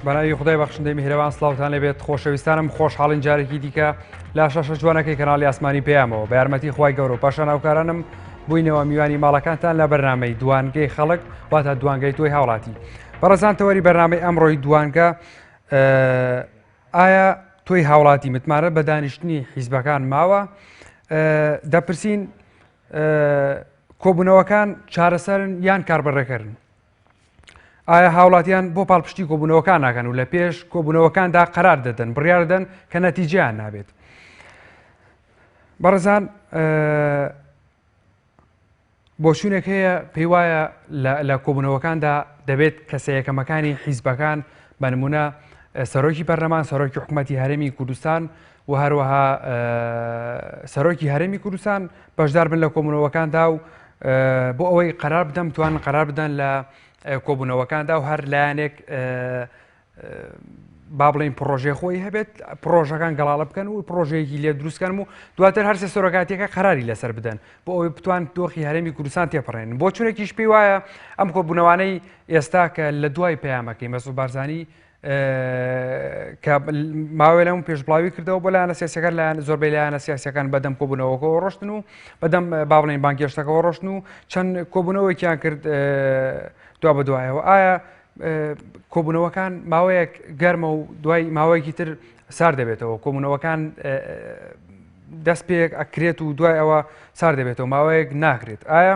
بەناوی خدای بەخشندەی میهرەبان سڵاوتان لەبێت خۆشەویستانم خۆشحاڵین جارێکی دیکە لا شەشە جوانەکەی کەناڵی ئاسمانی پێیامەوە بە یارمەتی خوای گەورە پاشان هاوکارانم بووینەوە میوانی ماڵەکانتان لە بەرنامەی دوانگەی خەڵک واتە دوانگەی تۆی هاوڵاتی. بەڕێزان تەوەری بەرنامەی ئەمڕۆی دوانگە ئایا تۆی هاوڵاتی متمانە بە دانیشتنی حیزبەکان ماوە؟ دەپرسین کۆبوونەوەکان چارەسەرن یان کاربڕێکەرن؟ ئایا هاوڵاتیان بۆ پاڵپشتی کۆبوونەوەکان ناکەن و لە پێش کۆبوونەوەکاندا قەرار دەدەن بڕیار دەدەن کە نەتیجەیان نابێت؟ بەڕێزان بۆچوونێک هەیە پێی وایە لە کۆبوونەوەکاندا دەبێت کەسەیەکەمەکانی حیزبەکان بە نمونە سەرۆکی پەرلەمان، سەرۆکی حکوومەتی هەرێمی کوردستان و هەروەها سەرۆکی هەرێمی کوردستان بەشدار بن لە کۆبوونەوەکاندا و بۆ ئەوەی قەرار بدەن بتوانن قەرار بدەن لە کۆبوونەوەکاندا و هەر لایەنێک با بڵێن پرۆژێ خۆی هەبێت پرۆژەکان گەڵاڵە بکەن و پرۆژەیەکی لێ دروستکەن و دواتر هەرسێ سۆرۆکاتیەکە قەراری لەسەر بدەن بۆ ئەوەی بتوان دۆخی هەرێمی کوردستان تێپەڕێن. بۆ چونێکیش پێی وایە ئەم کۆبوونەوانەی ئێستا کە لە دوای پەیامەکەی مەسعود بارزانی کە ماوەی لەمون پێشبڵاوی کردەوە بۆ لایەنە سیاسیەکان لایەن زۆربەی لایەنە سیاسیەکان بەدەم کۆبوونەوەکەوە ڕۆشتن و بەدەم با بڵێن بانگێشتەکەەوە ڕۆشتن و چەند کۆبوونەوەیەکیان کرد دوا بە دوایەوە. ئایا کۆبوونەوەکان ماوەیەک گەرمە و دوای ماوەیەکی تر سار دەبێتەوە، کۆبوونەوەکان دەست پێک ئەکرێت و دوای ئەوە سار دەبێتەوە، ماوەیەک ناکرێت؟ ئایا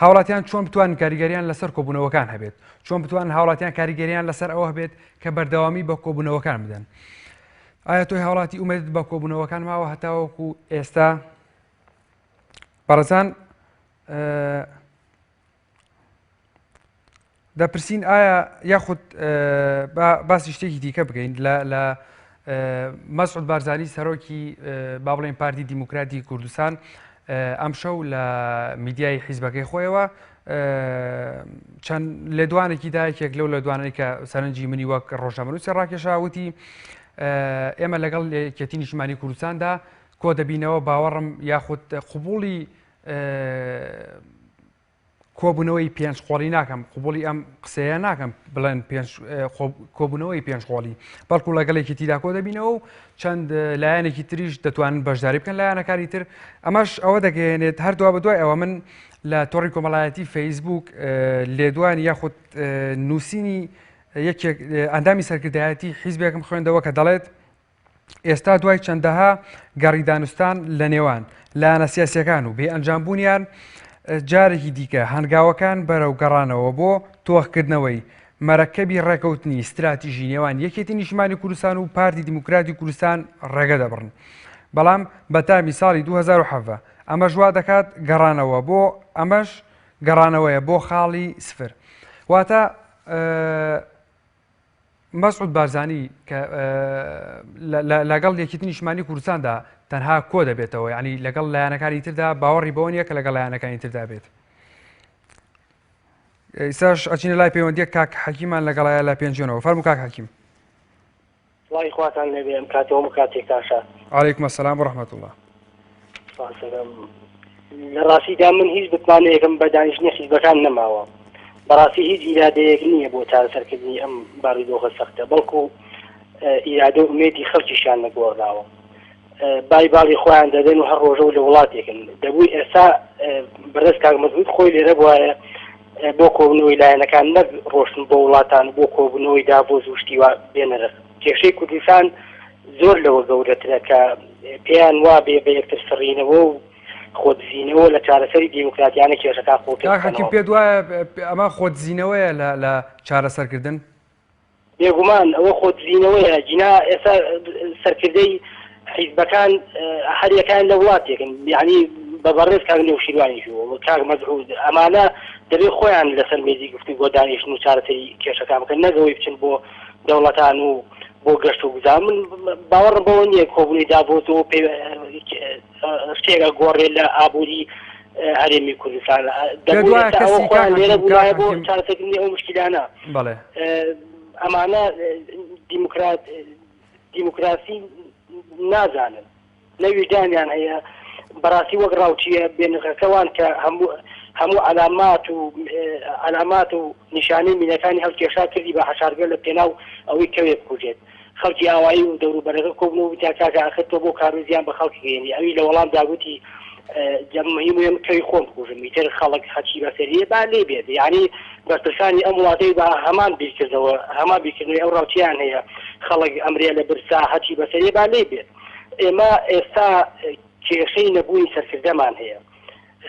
هاوڵاتیان چۆن بتوان کاریگەریان لەسەر کۆبوونەوەکان هەبێت؟ چۆن بتوان هاوڵاتیان کاریگەریان لەسەر ئەوە هەبێت کە بەردەوامی بە کۆبوونەوەکان بدەن؟ ئایا تۆی هاوڵاتی ئومێدت بە کۆبوونەوەکان ماوە هەتاوەکو ئێستا؟ بەڕێزان دەپرسین ئایا یاخود باسی شتێکی دیکە بگەین لە مەسعود بارزانی سەرۆکی با بڵێن پارتی دیموکراتی کوردستان ئەم شەو لە میدیای حیزبەکەی خۆیەوە چەند لێدوانێکی دایەکێک لەو لەدوانەی کە سەرنجی منی وەک ڕۆژنامەنووسی ڕاکێشاوتی ئێمە لەگەڵ یەکێتی نیشتیمانی کوردستاندا کۆ دەبینەوە باوەڕم یاخود قبوڵی کۆبوونەوەی پێنجخۆڵی ناکەم، قوبوڵی ئەم قسەیە ناکەم بڵێن کۆبوونەوەی پێنجخۆڵی، بەڵکو لەگەڵێکیتیدا کۆ دەبینەوە و چەند لایەنێکی تریش دەتوانن بەشداری بکەن لایەنەکانی تر. ئەمەش ئەوە دەگەێنێت هەردووە بە دوای ئەوە من لە تۆڕی کۆمەڵایەتی فەیسبوک لێدوانی یاخود نووسینی یەکێک ئەندامی سەرکردایەتی حیزبێکم خوێندەوە کە دەڵێت ئێستا دوای چەندەها گەڕی دانوستان لە نێوان لایەنە سیاسیەکان و بێ ئەنجامبوونیان جارێکی دیکە هەنگاوەکان بەرەو گەڕانەوە بۆ تۆخکردنەوەی مەرەکەبی ڕێکەوتنی استراتیژی نێوان یەکێتی نیشتیمانی کوردستان و پارتی دیموکراتی کوردستان ڕێگە دەبڕن. بەڵام بە تامی ساڵی 2007 ئەمەش وا دەکات گەڕانەوە بۆ ئەمەش گەڕانەوەیە بۆ خاڵی سفر. واتە مەسعود بارزانی کە لەگەڵ یەکێتی نیشتیمانی کوردستاندا تەنها کۆ دەبێتەوە، یعنی لەگەڵ لایەنەکانی تردا باوەڕی بەوە نییە کە لەگەڵ لایەنەکانی تردا بێت. ئێستاش ئەچینە لای پەیوەندیە کاک حەکیمان لەگەڵایە لە پێنجێنەوە. فەرموو کاک حەکیم. وای خواتان لەبێ ئەم کاتەوە کاتێک تاشا. عەلەیکم ئەسسەلام وەڕەحمەتوڵڵاه. لە ڕاستیدا من هیچ بتوانەیەکم بە دانیشتنی حیزبەکان نەماوە، بەڕاستی هیچ ئیرادەیەک نییە بۆ چارەسەرکردنی ئەم باڕیدۆخە سەختە، بەڵکو ئیرادە و ئومێدی خەڵکیشان نەگۆڕداوە، بای باڵی خۆیان دەدەن و هەر ڕۆژە و لە وڵاتێکن. دەبووی ئێستا بەڕێز کاک مەزموود خۆی لێرە بواە بۆ کۆبوونەوەی لایەنەکان نەک ڕۆشتن بۆ وڵاتان بۆ کۆبوونەوەی دابۆز و شتیوا بێنەرە. کێشەی کوردستان زۆر لەوە گەورەترە کە پێیان وا بێ بە یەکتر سڕینەوە و خۆدزیینەوە لە چارەسەری دیموکراتیانە کێشەکان خۆکەحەکیم پێ دوایە ئەمە خۆدزیینەوەیە لە چارەسەرکردن؟ بێگومان ئەوە خۆدزیینەوەیە. جینا ئێستا سەرکردەی حیزبەکان هەریەکان لە وڵاتێکن، یعنی بە بەڕێز کاک نێوشیروانیش و کاک مەزعود ئەمانە دەبێت خۆیان لەسەر مێزی گفتوگۆ دانیشتن و چارەسەری کێشەکان بکەن، نەگەوەی بچن بۆ دەوڵەتان و بۆ گەشت و گوزار. من باوەڕم بەوە نییە کۆبوونی دابۆزەوە شتێکە گۆڕێت لە ئابووری هەرێمی کوردستان. دەبێت خۆیان لێرە بووایە بۆ چارەسەرکردنی ئەو مشکلانە. ئەمانە دیموکراسی نازانن، نەویدانیان هەیە بەڕاستی وەک ڕاوچیە بێنرخەکەوان کە هەموو علامات و نیشانەی مینەکانی هەڵکێشا کردی بە حەشارگە لە پێناو ئەوەی کەوێ بکوژێت خەڵکی ئاوایی و دەوروبەرەکە کۆبنەوە وتیا کاکە ئاخر تۆ بۆ کاروزیان بە خەڵکی گەێنی ئەوی لە وەڵام داگوتی مهم کەوی خۆم بکوژم میتر خەڵک هەچی بەسەریە با لێ بێت یعنی بەرپرسانی ئەم وڵاتەی بە هەمان بیرکردەوە هەمان بیرکردنەوەی ئەو ڕاوچیان هەیە خەڵک ئەمرێ لە برسا هەچی بەسەریە با لێ بێت ئێمە ئێستا کێشەی نەبوونی سەرکردەمان هەیە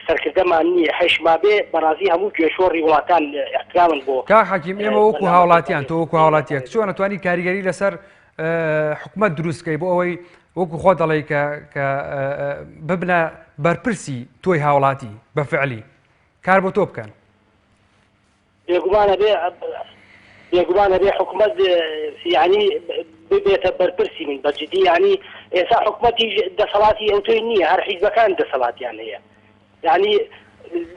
سەرکردەمان نییە حەشما بێ بەڕازی هەموو گوێشۆڕی وڵاتان احترامن بۆ کا حەکیم ئێمە وەکو هاوڵاتیان تۆ وەکو هاوڵاتیەک چۆن نتوانی کاریگەری لەسەر حکومەت دروستکەی بۆ ئەوەی وەکو خۆ دەڵێ کە ببنە بەرپرسی تۆی هاوڵاتی بەفعلی کار بۆ تۆ بکەن بێگومانە بێ حکومەت یعنی ببێتە بەرپرسی من بەجددی یعنی ئێستا حکومەتی دەسەڵاتی ئەو تۆی نییە هەر حیزبەکان دەسەڵاتیان هەیە یعنی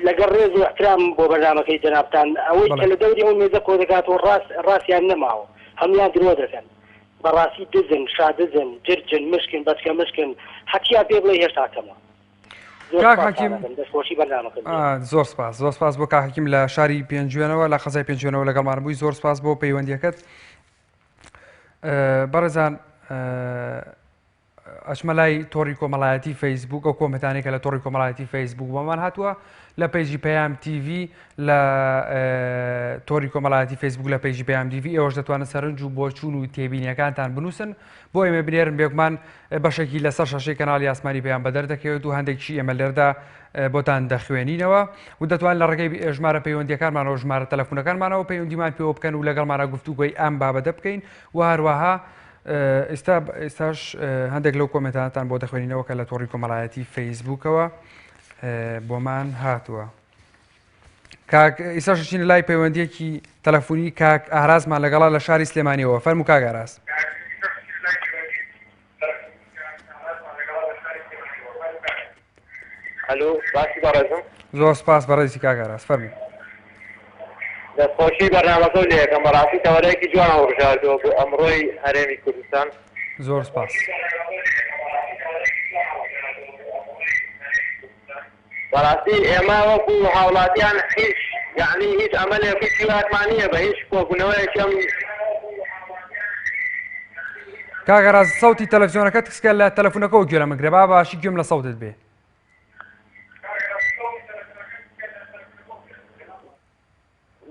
لەگەڵ ڕێز و احترام بۆ بەرنامەکەی جەنابتان ئەوەی کە لە دەوری ئەو مێزە کۆ دەکاتەوە ڕاستیان نەماوە هەمویان درۆ دەکەن بەڕاستی دزن شادزن جرجن مشکن بەچکە مشکن حەتیان پێ بڵێ هێشتا کەمە دەستخۆشی بەرنامەکە زۆر سپاس بۆ کاک حەکیم لە شاری پێنجوێنەوە لە خەزای پێنجوێنەوە لەگەڵمان بووی زۆر سپاس بۆ پەیوەندیەکەت بەڕێزان ئەچمە لای تۆڕی کۆمەڵایەتی فەیسبوک ئەو کۆمەتانێکە لە تۆڕی کۆمەڵایەتی فەیسبوک بۆمان هاتووە لە پەیژی پەیام تیڤ لە تۆڕی کۆمەڵایەتی فەیسبوک لە پەیژی پەیام تیڤ ئێوەش دەتوانن سەرنج و بۆچوون و تێبینیەکانتان بنووسن بۆ ئێمە بنێرن بێکمان بەشێکی لەسەر شەشەی کەناڵی ئاسمانی پەیام بەدەر دەکەوێت و هەندێکیشی ئێمە لێردا بۆتان دەخوێنینەوە و دەتوانن لە ڕێگەی ژمارە پەیوەندیەکانمانەوە ژمارە تەلەفۆنەکانمانەوە پەیوەندیمان پێوە بکەن و لەگەڵمانە گفتوگۆی ئەم بابەتە بکەین و هەروەها ئێستاش هەندێک لەو کۆمنتانتان بۆ دەخوێنینەوە کە لە تۆڕی کۆمەڵایەتی فەیسبوکەوە بۆمان هاتووە. کاک ئێستاش چینە لای پەیوەندیەکی تەلەفۆنی کاک ئارازمان لەگەڵا لە شاری سلێمانیەوە فەرموو کاک ئاراز. ئەلۆ باسی بەڕێزم زۆر سپاس بەڕێزی کاک ئاراز فەرموو. دەستخۆشی بەرنامەکە لێ یەکەم بەڕاستی تەوەرەیەکی جوانە ڕژاردەوە بۆ ئەمڕۆی هەرێمی کوردستان زۆر سپاس. بەڕاستی ئێمە وەکو هاوڵاتیان هیچ یعنی هیچ ئەمەلێکی سیواتمان نییە بە هیچ کۆبوونەوەیەکەم. کاک ئاراز سەوتی تەلەڤیزیۆنەکەت کچکە لە تەلەفۆنەکەەوە گوێرە مەگرێ با باشی گوێم لە سەوتت بێ.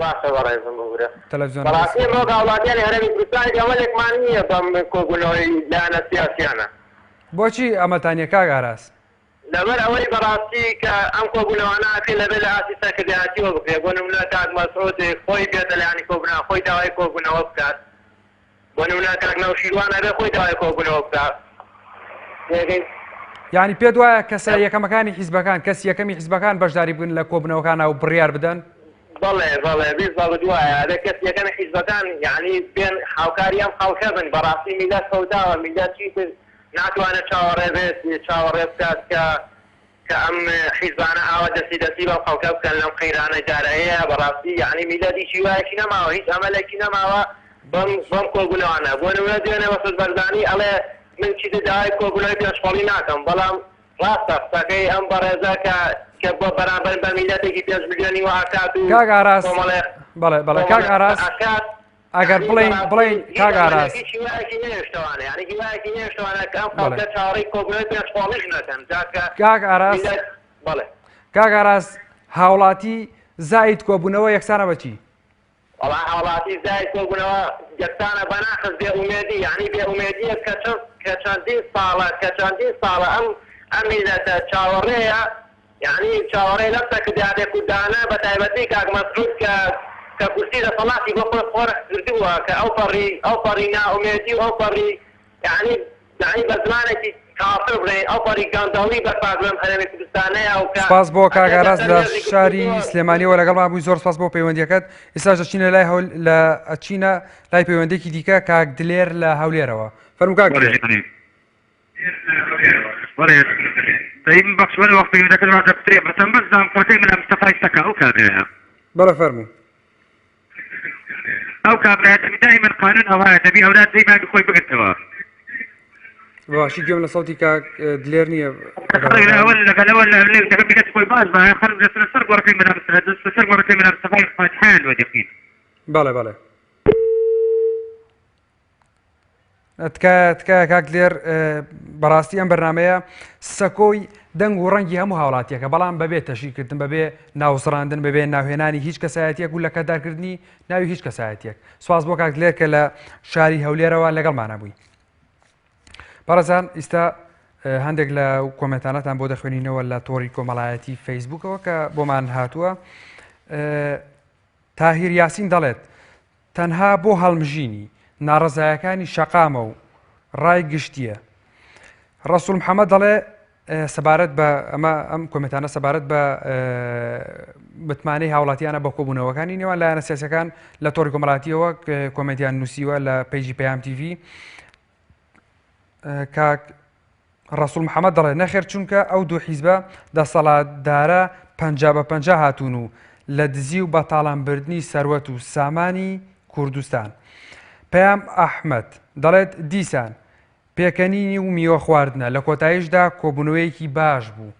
باشە بەڕێزم بگورە تەلەڤیزیۆن بەڕاستی ڕۆک هاوڵاتیانی هەرێمی کوردستانی ئەمەلێکمان نییە بەم کۆبوونەوەی لایەنە سیاسیانە. بۆچی ئەمەتانیە کاک ئاراز؟ لەبەر ئەوەی بەڕاستی کە ئەم کۆبوونەوەانە ئەکەی لەبێت لە ئاسی سەرکردایەتیەوە بکرێت بۆ نمونە کاک مەسعود خۆی بێتە لایەنی کۆبوونەوە خۆی داوای کۆبوونەوە بکات بۆ نمونە کاک نەوشیروان ئەبێ خۆی داوای کۆبوونەوە بکات. یعنی پێت وایە کەسە یەکەمەکانی حیزبەکان کەسی یەکەمی حیزبەکان بەشداری بن لە کۆبوونەوەکانە و بڕیار بدەن؟ بەڵێ بیست باڵ دوایە ئەبێ کەس یەکەمی حیزبەکان یعنی بێن هاوکاری ئەم خەڵکە بن بەڕاستی میلات کەوتاوە میلات چی ناتوانێت چاوەڕێ بێت چاوەڕێ بکات کە ئەم حیزبانە ئاوا دەستی بەم خەڵکە بکەن لەم قەیرانە جارەیە بەڕاستی یعنی میلاتی هیچ نەماوە هیچ ئەمەلێکی نەماوە بەم کۆبوونەوانە بۆ نمونە دوێنێ وەسەد بەردانی ئەڵێ من چیزە داوای کۆبوونەوەی پێشخۆڵی ناکەم بەڵام ڕاستە قسەکەی ئەم بەڕێزە کە بۆ بەرامبەر بە میلەتێکی 5 میلیۆنی وهاکات و کاک ئاراز بەڵێ کاک ئاراز ئەگەر بڵێن کاک ئاراز کاک ئاراز هاوڵاتی زایت کۆبوونەوە یەکسانە بەچی؟ هاوڵاتی زایت کۆبوونەوە یەکسانە بەناقص بێئومێدی یعنی بێئومێدیە کە چەندین ساڵە ئەم میلەتە چاوەڕێیە یعنی چاوەڕێ لەم سەرکردایەتە کوردانە بە تایبەتی کاک مەسعود کە کورسی دەسەڵاتی بۆ خۆی خۆرە کردووە کە ئەو پەڕی ناومێدی و ئەو پەڕی یعنی بە زمانێکی کافر بڵێن ئەو پەڕی گانداڵی بەرپاز بەم هەرێمی کوردستانەیە و سپاس بۆ کاک ئاراز لە شاری سلێمانیەوە لەگەڵمان بووی زۆر سپاس بۆ پەیوەندیەکەت. ئێستاش دەچینە لای پەیوەندێکی دیکە کاک دلێر لە هەولێرەوە فەرموو کاک دلێر. طيب بخش ولا وقت يذكر ما تبتري بس بزام قوتي من مصطفى يستكاو كابريها بلا فرمو او كابريها دائما قانون او هذا تبي اولاد زي ما بيخوي بقتوا باشی گوێم لە سەوتی کاک دلێر نییە اول دەکەم بێت خۆی باش بە خەرم لەسەر گۆڕەکەی مەدام لەسەر گۆڕەکەی مەدام مستەفای فاتحیان وەدەقین بەڵێ بەڵێ تکایە کاک دلێر بەڕاستی ئەم بەرنامەیە سەکۆی دەنگ و ڕەنگی هەموو هاوڵاتیەکە بەڵام بەبێ تەشیکردن بەبێ ناوسڕاندن بەبێ ناوهێنانی هیچ کەسایەتیەک و لە کەدارکردنی ناوی هیچ کەسایەتیەک سواز بۆ کاک دلێر کە لە شاری هەولێرەوە لەگەڵمانە بووی بەڕێزان ئێستا هەندێک لە کۆمنتانەتان بۆ دەخوێنینەوە لە تۆڕی کۆمەڵایەتی فەیسبوکەوە کە بۆمان هاتووە تاهیر یاسین دەڵێت تەنها بۆ هەڵمژینی ناڕەزایەکانی شەقامە و ڕای گشتیە ڕەسوول محەممەد دەڵێ سەبارەت بە ئەم کۆمنتانە سەبارەت بە متمانەی هاوڵاتیانە بە کۆبوونەوەکانی نێوان لایەنە سیاسەکان لە تۆڕی کۆمەڵاتیەوە کۆمنتیان نووسیوە لە پیجی پەیام تیڤی کاک ڕەسوول محەممەد دەڵێ نەخێر چونکە ئەو دوو حیزبە دەسەڵاتدارە 50 هاتوون و لە دزی و بەتاڵانبردنی سەروەت و سامانی کوردستان پەیام ئەحمەد دەڵێت دیسان پێکەنینی و میوە خواردنە لە کۆتاییشدا کۆبوونەوەیەکی باش بوو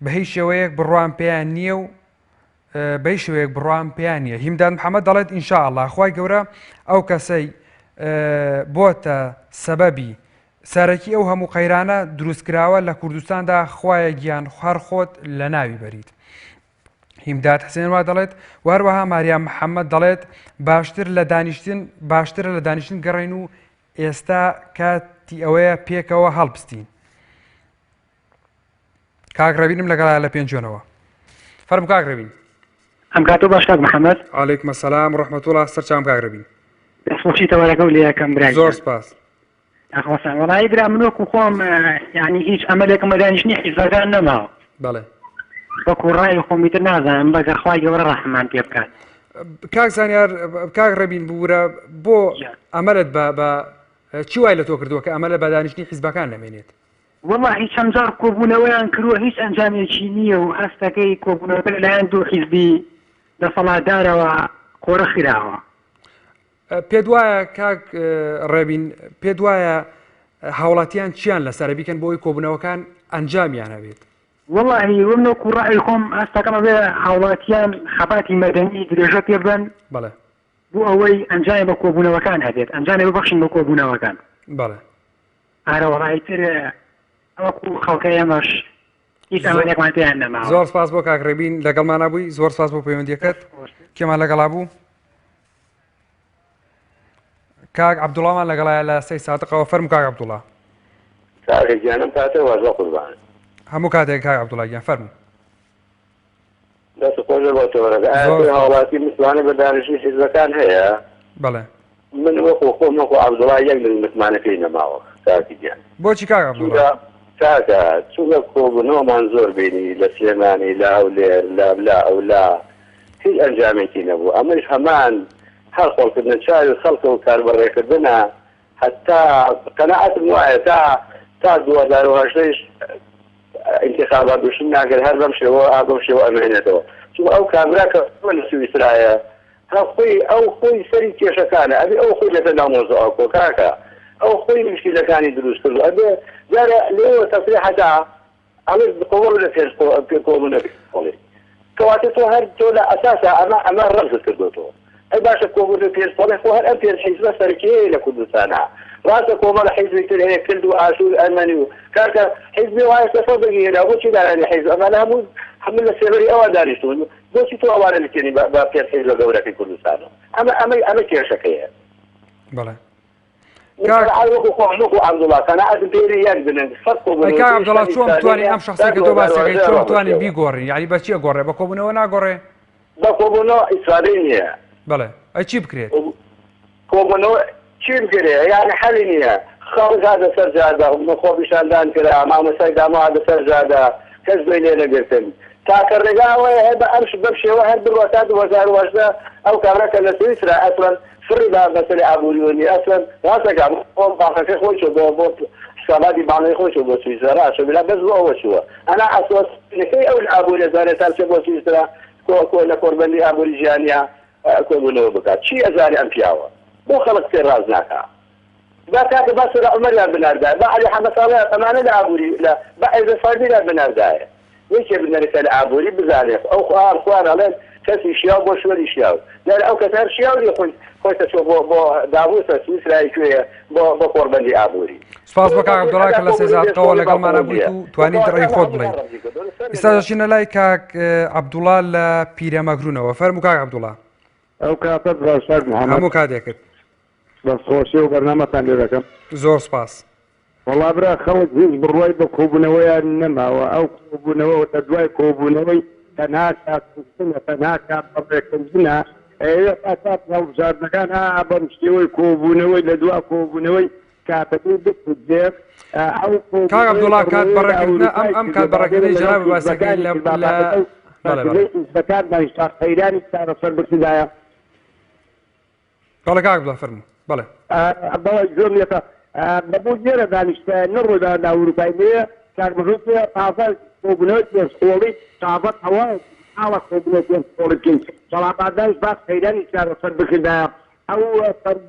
بە هیچ شێوەیەک بڕوان پێیان نییە و بەی شوەیەک بڕوان پێیان نییە هیمدان محەممەد دەڵێت ئینشاءالله خوای گەورە ئەو کەسەی بۆتە سەبەبی سەرەکی ئەو هەموو قەیرانە دروستکراوە لە کوردستاندا خوایە گیان هەر خۆت لە ناوی بەریت هیمداد حسێن وا دەڵێت واروەها ماریام محەممەد دەڵێت باشترە لە دانیشتن گەڕین و ئێستا کاتی ئەوەیە پێکەوە هەڵبستین کاک ڕەبینم لەگەڵایە لە پێنجۆنەوە فەرموو کاک ڕەبین ئەم کاتۆ باش کاک محەممەد عەلەیکوم ئەسەلام ڕەحمەتوڵڵا سەرچاوم کاک ڕەبین دەستخۆشیتەوە لەگەڵ لێ یەکەم برای زۆر سپاس ئەخوەسان وەڵایی برا منۆکو خۆم یعنی هیچ ئەمەلێکم بەدانیشتنی حیزبەکان نەماوە بەڵێ وەکو ڕای خۆمیتر نازانم بەگەر خوای گەورە ڕەحمان پێ بکات کاک زانیار کاک ڕەبین بورە بۆ ئەمەلت بە چی وای لە تۆ کردووە کە ئەمە لە بەدانیشتنی حیزبەکان نەمێنێت وەڵڵاهی چەند جار کۆبوونەوەیان کردووە هیچ ئەنجامێکی نییە و هەستەکەی کۆبوونەوەکە لەلایەن دوو حیزبی دەسەڵاتدارەوە قۆرە خراوە پێت وایە کاک ڕێبین پێت وایە هاوڵاتیان چیان لەسەرە بیکەن بۆی کۆبوونەوەکان ئەنجامیان هەبێت وەڵڵاهی وەمنۆکو ڕای خۆم هەستەکەمە بێ هاوڵاتیان خەباتی مەدەنی درێژە پێ بن بەڵێ بۆ ئەوەی ئەنجامی بە کۆبوونەوەکان هەبێت ئەنجامی ببەخشین بە کۆبوونەوەکان بەڵێ ئارە وەڵایتر ئەوەکو خەڵکەی ئەمەش هیچ ئەمانێکمان پێیان نەماوە زۆر سپاس بۆ کاک ڕێبین لەگەڵمانە بووی زۆر سپاس بۆ پەیوەندیەکەت کێمان لەگەڵا بوو کاک عەبدوڵڵامان لەگەڵایە لە سەی ساتقەوە فەرموو کاک عەبدوڵڵا کاکە گیانم کاتێ وەزە قوربان هەموو کاتێک کاک عەبدوڵڵا گیان فەرموو دەست خۆش بۆ تۆرەکە ئایا هاوڵاتی مسلمانە بە دانیشتنی حیزبەکان هەیە بەڵێ من وەکو خۆم وەکو عەبدوڵڵا یەک من متمانەکەی نەماوە کاکی گیان بۆچی کاک عەبدوڵڵا کاکە چونکە کۆبوونەوەمان زۆر بینی لە سلێمانی لە هەولێر لا ئەولا هیچ ئەنجامێکی نەبوو ئەمەش هەمان هەر خۆڵکردنە چاوی خەڵکە و کاربڕێکردنە هەتا قەناعەتم وایە تا 2010 انتخابات دوشن ناگەر هەر بەم شێوە ئەمێنێتەوە چون ئەو کابراکە لە سویسرایە ئەو خۆی سەری کێشەکانە ئەبێ ئەو خۆی لەسەر ناومۆزەوە کاکە ئەو خۆی مشکلەکانی دروست کردو ئەبێ جارە لێوە تەفریحەتا ئەمە قوڵ لە پێ کۆبوونەکەڵێ کەواتە تۆ هەر تۆ لە ئەساسە ئەمە ڕەمزت کردوتەوە ئەی باشە کۆبوونە پێشڵێ خۆ هەر ئەم پێش حیزبە سەرکێ لە کوردستانە ڕاستە کۆمەڵە حیزبی تر هەیە کرد و ئاشور ئەرمەنی و کاکە حیزبی وایە سەفە بگیرێنە بۆچی دارانی حیزب ئەمانە هەموو لە سێبەری ئەوە دانیشتون بۆچی تۆ ئەوانە لەکێنی بە پێش حیزبە گەورەکەی کوردستانە ئەمە کێشەکەیە بەڵێ وەکو عەبدوڵڵا قەناعەتم پێی یەک بنن کاک عەبدوڵڵا چۆن بتوانین ئەم شەخسەی کە تۆ باسەکەی چۆن بتوانین بیگۆڕین یعنی بە چییە گۆڕێ بە کۆبوونەوە ناگۆڕێ بە کۆبوونەوە ئیسرائیل نییە بەڵێ ئەی چی بکرێت کۆبوونەوە چی بگرێ یعنی حەلی نییە خەڵک هاتە سەر جادا خۆپیشاندان کرا مامۆستای داما هاتە سەر جادا کەس بێ لێ نەگرتن تاکە ڕێگاوەیە هەیە بە ئەمش بەم شێوە هەر بڕوە تا 2010 ئەو کابراکە لە سویسرا ئەسڵەن فڕی بە مەسەلەی ئابووریوەنی ئەسڵەن ڕاستەکە خۆم باخەکەی خۆی چۆ بۆ حساباتی باڵی خۆی چۆ بۆ سویسرا ڕاستە بلا بەس بۆ ئەوە چووە ئەنا ئەسۆسەکەی ئەو ئابووریە زانێت تا چێ بۆ سویسرا کۆ لە کۆربەندی ئابووری ژیانیا کۆبوونەوە بکات چی ئەزانێ ئەم پیاوە بۆ خەڵک پێ ڕاز ناکات با كاتب بس عمر لا بنردا با علي حمد صالح أمانة لا عبوري لا با إذا صاحبي لا بنردا ليش بنرسل العبوري بزارف أو خوار على كسي شياو بو شو شياو لا أو كثر شياو يقول خوي تشوف بو داوود سويسرا شوية بو قربان دي عبوري سپاس بۆ کاک عەبدوڵڵا کە لە سێزاد قەوە لەگەڵمانە بوویت و توانیت ڕێی خۆت بڵێیت. ئێستا دەچینە لای کاک عەبدوڵڵا لە پیرەمەگرونەوە. فەرموو کاک عەبدوڵڵا. ئەو کاتت ڕاشاد محەممەد هەموو کاتێکت بە خۆشی و بەرنامەتان لێ دەکەم. زۆر سپاس. وەڵا برا خەڵک هیچ بڕوای بە کۆبوونەوەیان نەماوە ئەو کۆبوونەوە لە دوای کۆبوونەوەی تەنها کاتکردنە تەنها کات بەڕێکردنە ئێوە ئاسات هەڵبژاردنەکان بەم شێوەی کۆبوونەوەی لە دوا کۆبوونەوەی کاتەکەی بکوجێت کاک عەبدوڵڵا کات بەڕێکردنە ئەم کات بەڕێکردنەی جەنابی باسەکەی لە بەکار دانیشتا خەیرانی چارەسەر بکردایە. بەڵێ کاک عەبدوڵڵا فەرموو. بەڵێ بەڵێ زۆر لێتە بەبوو نێرە دانیشتە نەڕۆدا لە ئەوروپای لێ کارمەژووتێ تازە کۆبوونەوەی پێشخۆڵی تازە هەوا ئاوە کۆبوونەوەی پێشخۆڵی بکەین سەڵاتدانیش باس خەیرانی چارەسەر بکردایە. ئەو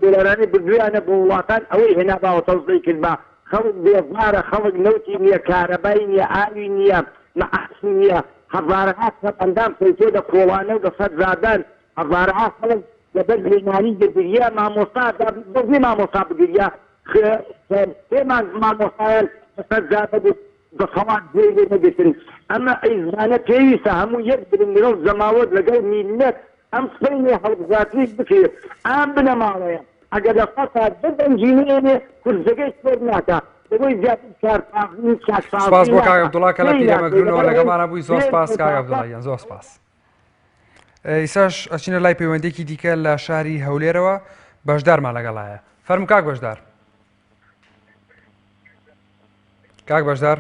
دۆلارانی بردویانە بۆ وڵاتان ئەوەی هێنا باوە تەوزەی کرد بە خەڵک بێزارە خەڵک نەوتی نییە کارەبای نییە ئاوی نییە مەعاسی نییە هەزارها سەد ئەندام پەیتۆ لە کۆوانە و لە سەد زادان هەزارها خەڵک لەبەر لێنانی گەگریا مامۆستا بەزی مامۆستا بگریا پێمان مامۆستایان سەد زادە دەسەڵات جێ لێ نەگرتن. ئەمە ئەیزانە پێویستە هەموو یەک برنگرە زەماوەت لەگەڵ میلەت ئەم سپەینێ هەڵبژاردنیش بکرێت ئەم بنەماڵەیە ئەگەر لە فەساد ببەنجینێنێ کورسەکەی سۆر ناکە دەبۆی زیاتر کارپاغنی سپاس بۆ کاک عەبدوڵڵا کە لە پیرەمەگرونەوە لەگەڵمانە بووی. زۆر سپاس کاک عەبدوڵڵا زۆر سپاس. ئیساش ئەچینە لای پەیوەندێکی دیکە لە شاری هەولێرەوە بەشدارمان لەگەڵایە. فەرموو کاک بەشدار. کاک بەشدار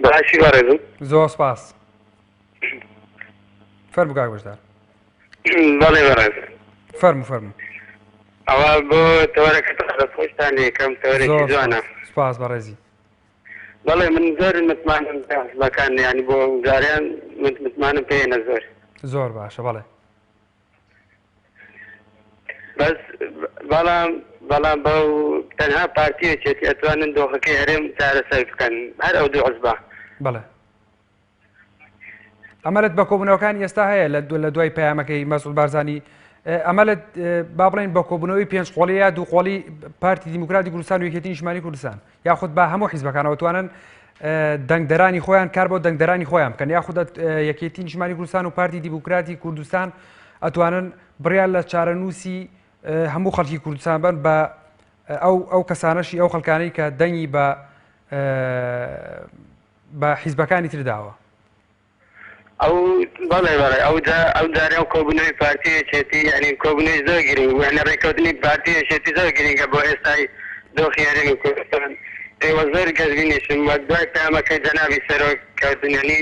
باشی بەڕێزم زۆر سپاس. فەرموو کاک بەشدار. بەڵێ بەڕێز فەرموو ئەوە بۆ تەوەرەکەت خۆشتان یەکەم تەوەرێکی جوانە. سپاس بەڕێزی. بەڵێ من زۆر متمانم بەکان ینی بۆ جاریان متمانم پێێنە زۆر باشە. بەڵێ بەس بەڵام بەو تەنها پارتیەکێتی ئەتوانن دۆخەکەی هەرێم چارەسەر بکەن هەر ئەو دوو عزبە. بەڵێ ئەمەلت بە کۆبوونەوەکانی ئێستا هەیە لە دوای پەیامەکەی مەسعود بارزانی ئەمەلت با بڵێن بە کۆبوونەوەی پێنج قۆڵی دوو قۆڵی پارتی دیموکراتی کوردستان و یەکێتی نیشتیمانی کوردستان یاخود بە هەموو حیزبەکانەوە توانن دەنگدەرانی خۆیان کار بۆ دەنگدەرانی خۆیان بکەن یاخود یەکێتی نیشتیمانی کوردستان و پارتی دیموکراتی کوردستان ئەتوانن بڕیان لە چارەنووسی هەموو خەڵکی کوردستان بن بە ئەو کەسانەشی ئەو خەڵکانەی کە دەنگی بە حیزبەکانی ترداوە. ئەو بەڵێ ئەو جارێ ئەو کۆبوونەوەی پارتیەکێتی ینی کۆبوونەوەی زۆر گرنگ وێنە ڕێککەوتنی پارتیەکێتی زۆر گرنگە بۆ ئێستای دۆخی هەرێمی کوردستان. ئێوە زۆر گەزبینیشم وە دوای پەیامەکەی جەنابی سەرۆککەوتنەنی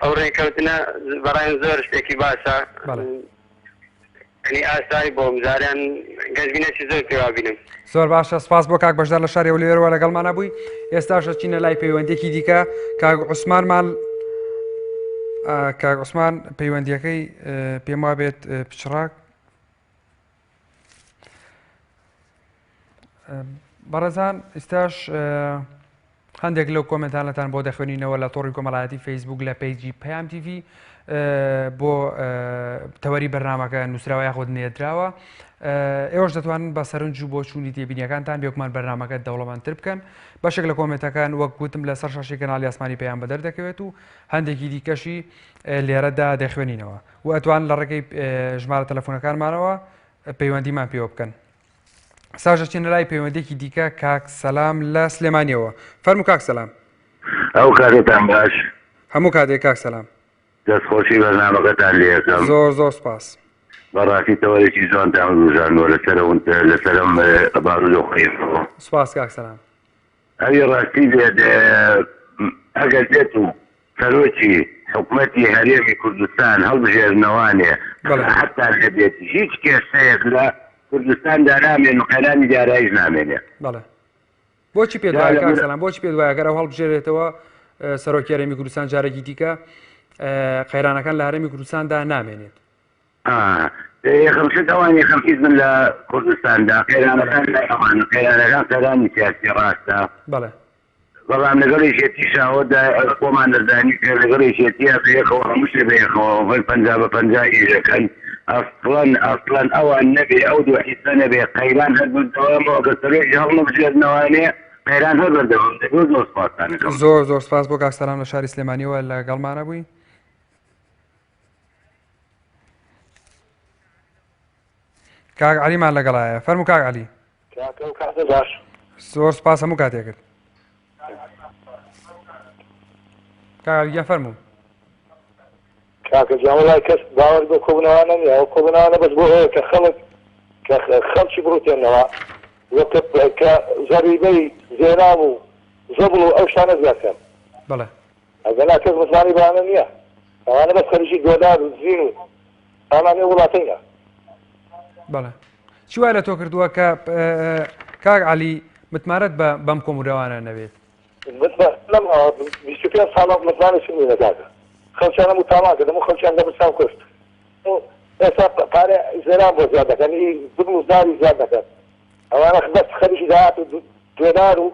ئەو ڕێککەوتنە بەڕایان زۆر شتێکی باشە ینی ئاسایی بۆ جاریان گەزبینێکی زۆر پێوا بینم. زۆر باشە. سپاس بۆ کاک بەشدار لە شاری هەولێرەوە لەگەڵمانە بووی. ئێستاشە چینە لای پەیوەندێکی دیکە کاک عوسمانمان کاک عوسمان پەیوەندیەکەی پێم وا بێت پچڕاک بەڕێزان. ئێستاش هەندێک لەو کۆمنتانەتان بۆ دەخوێنینەوە لە تۆڕی کۆمەڵایەتی فەیسبوک لە پیجی پەیام تیڤ بۆ تەوەری بەرنامەکە نووسراوە یاخود نێردراوە. ئێوەش دەتوانن بە سەرنج و بۆ چوونی تێبینیەکانتان بێکمان بەرنامەکە دەوڵەمەندتر بکەن. بەشێک لە کۆمنتەکان وەک گوتم لە سەر شاشی کەناڵی ئاسمانی پەیام بەدەر دەکەوێت و هەندێکی دیکەشی لێرەدا دەخوێنینەوە و ئەتوان لە ڕێگەی ژمارە تەلەفۆنەکانمانەوە پەیوەندیمان پێوە بکەن. ساژە چینە لای پەیوەندێکی دیکە کاک سەلام لە سلێمانیەوە. فەرموو کاک سەلام. ئەو کاتێتان باش. هەموو کاتێک کاک سەلام. دەستخۆشی بەرنامەکەتان لێ یەکەم. زۆر سپاس. بەڕاستی تەوەرێکی جوانتان ڕوژاندووە لەسەرم بارودۆخەیەوە. سپاس کاک سەلام. ئەوی ڕاستی بێت ئەگەر دێت و سەرۆکی حکوومەتی هەرێمی کوردستان هەڵبژێرنەوانێ حتا لەبێت هیچ کێشەیەک لە کوردستاندا نامێن و قەرانی داراییش نامێنێ. بەڵێ بۆچی پێ دوایە کاک سەلام بۆچی پێ دوایە گەر ئەو هەڵبژێرێتەوە سەرۆکی هەرێمی کوردستان جارێکی دیکە قەیرانەکان لە هەرێمی کوردستاندا نامێنێت؟ خمسة أواني خمسين من كردستان دا قيرانا كان لا أمان قيرانا كان سلامي سياسي راستا بله طبعا لقري شيء شاهد قوم عن الداني لقري شيء بيخو مش بيخو في بنجابي كان أصلا أو النبي أو دو حسنا نبي قيران هذا الدوام وقصري جهلنا بجد نواني قيران هذا الدوام ده زور سپاس بۆ کاکسەران لە شاری سلێمانیەوە لەگەڵمانە بووی. کاک عەلیمان لەگەڵایە فەرموو کاک عەلی. زۆر سپاس هەموو کاتێکت. کاک عەلی فەرموو. کاکە جان وڵای کەس باوەڕ بۆ کۆبوونەوانە نییە ئەو کۆبوونەوانە بەس بۆ ئەوەیە کە خەڵکی بڕوتێنەوە کە زەریبەی زێنام و زەبڵ و ئەو شتانە زیادکەن. بەڵێ ئەگەنا کەس مزمانی بەوانە نییە ئەوانە بەس خەریکی گۆدار و زین و ئەمانێ وڵاتەیە. بەڵێ چی وای لە تۆ کردووە کە کاک عەلی متمارەت بەم کۆبوونەوانە نەبێت؟ لەم 25 ساڵ متمانە چنینە کاکە خەڵکیان هەموو تامان کرد هەموو خەڵکیان دەبستان کوشت. ئێستا پارێ زێران بۆ زیاد دەکەن زبڵ و زاری زیاد دەکەن. ئەوانە بەس خەریکی داهات و دوێدار و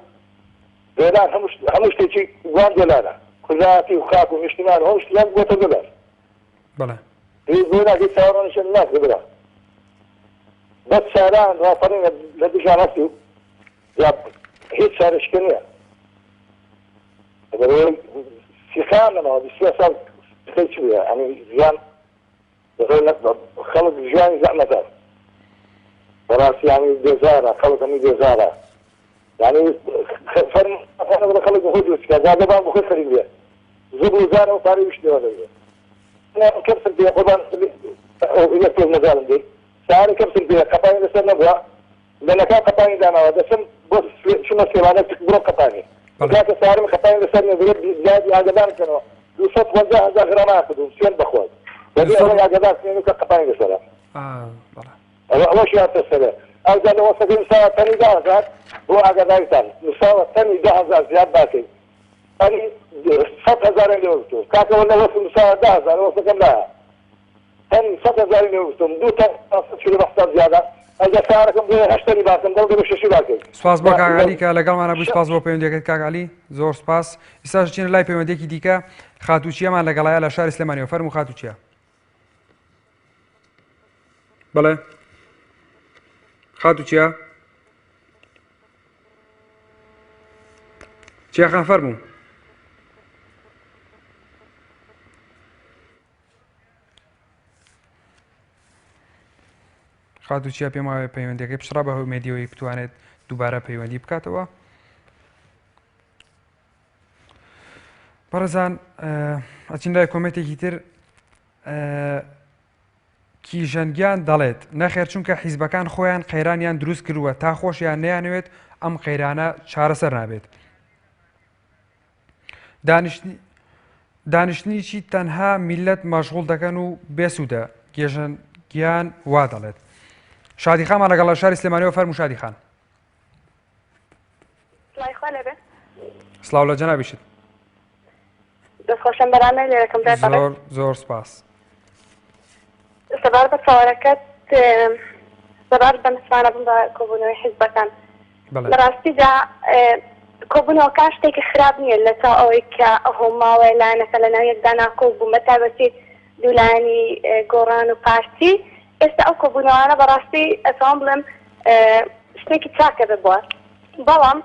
دۆلار هەموو شتێکی وان دۆلارە کورداتی و خاک و نیشتیمان هەموو شتیان بۆتە دۆلار. بەڵێ بۆ ناگەی چاوەڕانیشان ناکرێ برا بەس شاران ڕاپەڕین لە دوژان هەستی و هیچ شارێشکە نییە. سیخانەوە 23 ساڵ پێی چ بووە ئەنی ژیان خەڵک ژیانی زەحمەتە بەڕاستی یانی بێزارە خەڵک هەمووی بێزارە یعنی فەرمانە خەڵک بۆ خۆی دروستکە زادەبان بۆ خۆی خەریک بێ زوب و زارە و پارەی وشتەوە دەبێت کەپسل بێ قوربان یەک تۆز نەزانم دێ سارە کەپسل بێ قەپانی لەسەر نەبووە لەنەکان قەپانی داناوە دەچم بۆ چونە سێوانە بڕۆ قەپانی کاتە سارم قەپانی لەسەر نەبێت زیادی ئاگادار بکەنەوە 250,000 غرام کردوم سوێن بەخۆت بەبێ ئەوەی ئاگادار بکەنەوە کە قەپانی لەسەرە ئەوەش یادتە سەرە ئەوجا لە وەسەکەی مساوە تەنی 10,000 بۆ ئاگاداریتان مساوە تەنی 10,000 زیاد باکەی ئەنی 100,000 لێوە بتوم کاکەوە لە وەسە مساوە 10,000 وەسەکەم لایە تەنی 100,000 لێوە بتوم دوو تەن 100 زیادە ئەوجا سارەکەم بۆ 8 باکەم دەڵگە بە 6 باکەی. سپاس بۆ کاک عەلی کە لەگەڵمانە بووی سپاس بۆ پەیوەندیەکەت کاک عەلی زۆر سپاس. ئێستاش چینە لای پەیوەندێکی دیکە خاتوچیەمان لەگەڵایە لە شاری سلێمانیەوە فەرموو خاتوچیە. بەڵێ خاتوچیە چیاخان فەرموو. خاتوچیە پێم وایە پەیوەندیەکەی پشڕا بە هەمێدیەوەی بتوانێت دووبارە پەیوەندی بکاتەوە. بەڕێزان ئەچین لای کۆمەتێکی تر کیژەنگیان دەڵێت نەخێر چونکە حیزبەکان خۆیان قەیرانیان دروست کردووە تا خۆشیان نەیانوێت ئەم قەیرانە چارەسەر نابێت. دانیشتنیی تەنها میلەت مەشغوڵ دەکەن و بێسوودە کیژەنگیان وا دەڵێت. شادی خانمان لەگەڵ لە شاری سلێمانیەوە فەرموو شادی خان. سڵاو لە جەنابیشت. دەستخۆشم بەرامە لێرەکەم زۆر سپاس. سەبار بە چاوەڕەکەت سەبار بە مسمانە بم بە کۆبوونەوەی حیزبەکان بەڕاستیدا کۆبوونەوەکان شتێکی خراپ نییە لە تا ئەوەی کە هەماوە لایەنەکە لە ناو یەکدا ناکۆ بوو مەتابەتی دوولایانی گۆڕان و پارتی ئێستا ئەو کۆبوونەوانە بەڕاستی ئەتوان بڵێم شتێکی چاکە ببووە بەڵام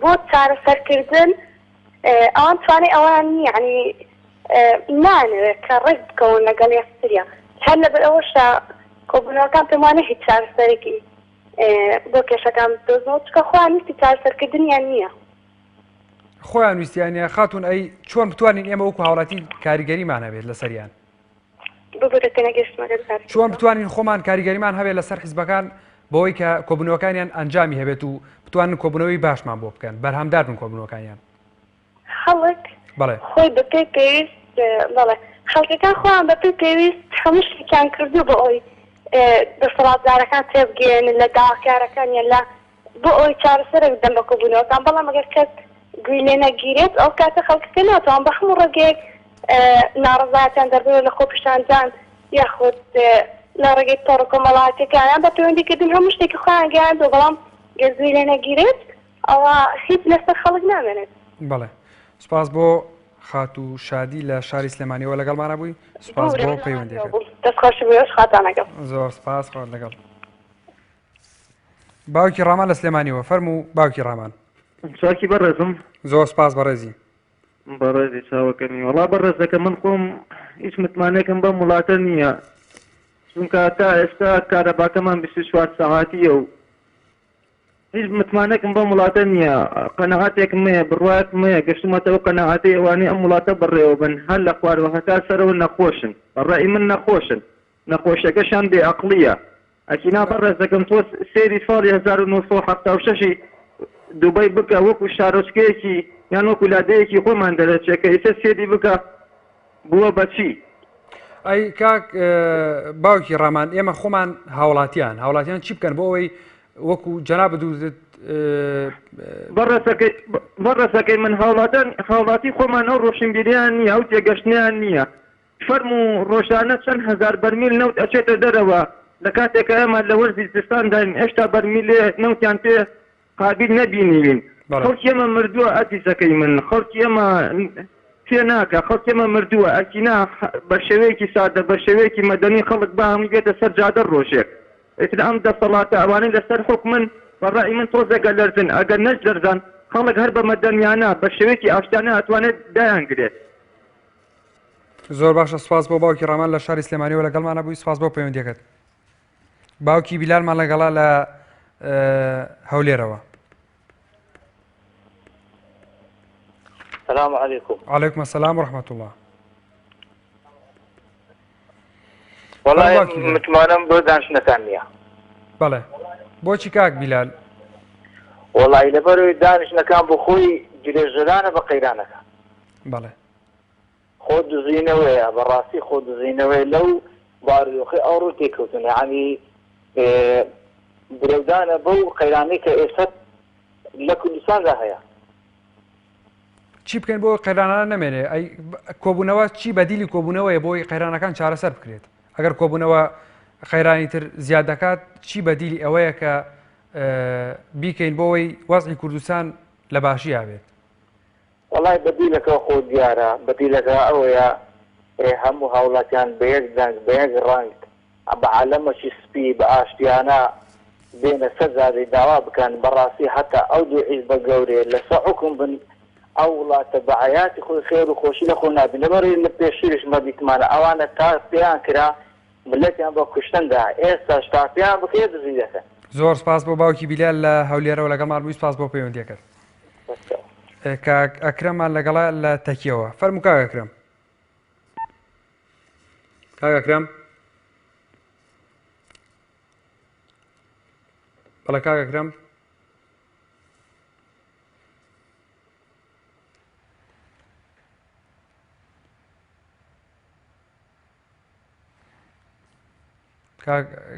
بۆ چارەسەرکردن ئەوان توانێت ئەوان یعنی نانوێت کە ڕێک بکەون لەگەڵ یەکتریە هەر لەبەر ئەوەشە کۆبوونەوەکان پێم وانە هیچ چارەسەرێکی بۆ کێشەکان بدۆزنەوە چکە خۆیان ویستی چارەسەرکردنیان نییە خۆیان ویستیانە خاتون ئەی چۆن بتوانین ئێمە وەکو هاوڵاتی کاریگەریمان هەبێت لەسەریان چۆن بتوانین خۆمان کاریگەریمان هەبێت لەسەر حیزبەکان بۆەوەی کە کۆبوونەوەکانیان ئەنجامی هەبێت و بتوانن کۆبوونەوەی باشمان بۆ بکەن بەرهەمدار بن کۆبوونەوەکانیان خەڵک خۆی بەپێ پێویست بەڵێ خەڵکەکان خۆیان بەپێ پێویست هەموو شتێکیان کردو بۆ ئەوی دەسەڵاتدارەکان تێبگەێنن لە داواکارەکان یان لە بۆ ئەوی چارەسەرێک بدەن بە کۆبوونەوەکان بەڵام ئەگەر کەس گوێی لێ نەگیرێت ئەو کاتە خەڵکەکە ناتوان بە هەموو ڕێگەیەک ناڕەزایەتیان دەردەوێت لە خۆپیشاندان یاخود لە ڕێگەی تۆڕ کۆمەڵاتەکانیان بە پەیوەندیکردن هەموو شتێکی خۆیان گەیاندووە بەڵام گەزووی لێ نەگیرێت ئەوە هیچ لەسەر خەڵک نامێنێت. بەڵێ سوپاس بۆ خات و شادی لە شاری سلێمانیەوە لەگەڵمانە بووی. سوپاس بۆ پەیوەندیەکەت. دەستخۆش بێش خاتانەکەم. زۆر سپاس خۆت لەگەڵ. باوکی ڕامان لە سلێمانیەوە فەرموو باوکی ڕامان. چاکی بەڕێزم. زۆر سپاس بەڕێزی. بەڕێزی چاوەکەمی وەڵا بەڕێزەکە من خۆم هیچ متمانێکم بە وڵاتە نییە چونکە تا ئێستا کارەباکەمان 24 ساعاتیە و هیچ متمانێکم بە وڵاتە نییە قەنەعاتێکم هەیە بڕواکم هەیە گەشتمەتەوە قەنەعاتی ئەوانەی ئەم وڵاتە بڕێوە بن هەر لە خوارەوە هەتا سەرەوە نەخۆشن بەڕێی من نەخۆشن نەخۆشیەکەشان بێعەقڵیە ئەکینا بەڕێزەکەم تۆ سێری ساڵی 1976 دوبەی بکە وەکو شارۆچکەیەکی یان وەکو لادەیەکی خۆمان دەرەچێکە ئێستا سێری بکە بووە بەچی ئەی کاک باوکی ڕامان ئێمە خۆمان هاوڵاتیان چی بکەن بۆ ئەوەی وەکو جەناب دووزت بەڕێزەکەی من هاوڵاتی خۆمان ئەو ڕۆشنبیریان نییە ئەو تێگەشتیان نییە فەرم و ڕۆژانە چەند هەزار بەرمیل نەوت ئەچێتە دەرەوە لە کاتێکە ئێمە لە وەرزی زستان داین هێشتا بەرمیلێ نەوتیان پێ قابل نەبینیوین خەڵکی ئێمە مردووە ئەتیزەکەی من خەڵکی ئێمە پێ ناکە خەڵکی ئێمە مردووە ئەکینا بە شێوەیەکی سادە بە شێوەیەکی مەدەنی خەڵک بە هەمووی بێتە سەر جادە ڕۆژێک ئیتر ئەم دەسەڵاتە ئەوانەی لەسەر حکومن بەڕای من تۆزێکە لەرزن ئەگەر نەش لەرزان خەڵک هەر بە مەدەنیانە بە شێوەیەکی ئاشتانە ئەتوانێت دایانگرێت. زۆر باشە سپاس بۆ باوکی ڕامان لە شاری سلێمانیەوە لەگەڵمانە بووی سپاس بۆ پەیوەندیەکەت. باوکی بیلالمان لەگەڵا لە هەولێرەوە. السلام عليكم. وعليكم السلام ورحمة الله. والله متمانم بۆ دانیشتنەکان نییە. بەڵێ بۆچی کاک بیلال؟ وڵی لەبەرەوەی دانیشتنەکان بۆ خۆی درێژەدانە بە قەیرانەکە. بەڵێ خۆ دزینەوەیە بەڕاستی خۆ دزینەوەی لەو باڕیۆخی ئەوڕوو تێکەوتن یعنی برەودانە بەو قەیرانەی کە ئێستا لە کوردستاندا هەیە. چی بکەین بۆ قەیرانانە نەمێنێ ئەی کۆبوونەوە چی بەدیلی کۆبوونەوەیە بۆی قەیرانەکان چارەسەر بکرێت ئەگەر کۆبوونەوە خەیرانی تر زیاد دەکات چی بەدیلی ئەوەیە کە بیکەین بۆەوەی وەزعی کوردستان لە باشی ئابێت. وڵای بەدیلەکە خۆ دیارە بەدیلەکە ئەوەیە هەموو هاوڵاتیان بە یەک دەنگ بە یەک ڕنگ بە عالەمەشی سپی بە ئاشتیانە بێنە سەرزادەی داوا بکەن بەڕاستی هەتا ئەو دوو حیزبە گەورێ لەسەر حکم بن ئەو وڵاتە بە حیاتی خۆی خێر و خۆشی لە خۆ نابین لەبەرەوەی لە پێشترش مەدیتمانە ئەوانە تا پێیان کرا ملەتیان بە کوشتندا ئێستاش تا پێیان بکرێ دزی دەکەن. زۆر سپاس بۆ باوکی بیلال لە هەولێرەوە لەگەڵمان بووی سپاس بۆ پەیوەندیەکەت. کاک ئەکرەممان لەگەڵا لە تەکیەوە فەرموو کاک ئەکرەم. کاک ئەکرەم بەڵێ کاک ئەکرەم